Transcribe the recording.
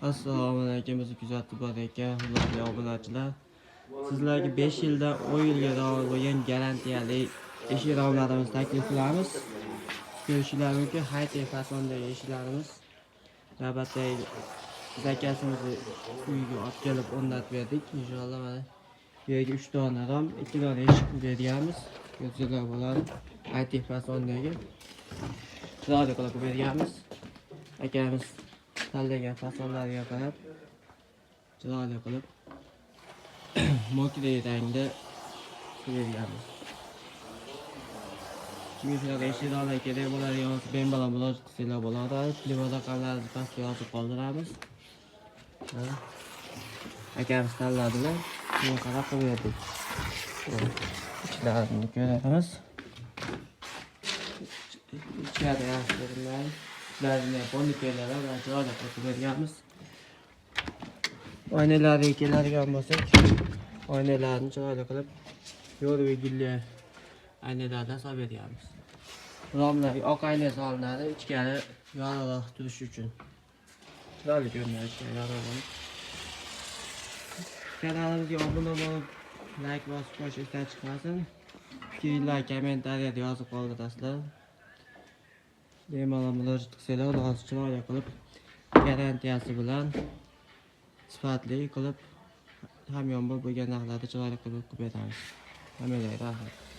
Assalomu alaykum, bizni kuzatib borayotgan hurmatli obunachilar. Sizlarga 5 yildan 10 yilga doim bo'lgan garantiyali eshik-romlarimizni taklif qilamiz. Ko'rishingiz mumkin, high-tech fasondagi eshiklarimiz. Navbatdagi zakasimizni uyiga olib kelib o'rnatib berdik. Inshaalloh mana bu yerga 3 dona rom, 2 dona eshik berganmiz. Ko'zinglar bo'ladi. High-tech fasondagi chiroyli qilib berganmiz. Akamiz tanlagan fasonlarga qarab chiroyli qilib mokri rangda berganmiz. Kimga shunaqa eshiklar kerak bo'ladigan bo'lsa bemalol murojaat qilsanglar bo'ladi. Telefon raqamlaringizni pastga yozib qoldiramiz. Akamiz tanladilar. Shunga qarab qilib berdik. Ichlarini ko'ramiz. Ichkarida yaxshi ko'rinadi. Ularni bonikalar va chiroyli qilib berganmiz. Oynalarga keladigan bo'lsak, oynalarni chiroyli qilib yo'l va gilli aynalardan solib berganmiz. Romlarga oq ayna solinadi, ichkari yorug'roq turish uchun. Chiroyli ko'rinadi ichkari yorug'roq. Kanalimizga obuna bo'lib, like bosib qo'yish esdan chiqmasin. Fikringizni kommentariyada yozib qoldirasizlar. Bemalol murojaat qilsanglar, hozir chiroyli qilib garantiyasi bilan sifatli qilib hamyonbop bo'lgan narxlarda chiroyli qilib beramiz. Hammaga rahmat.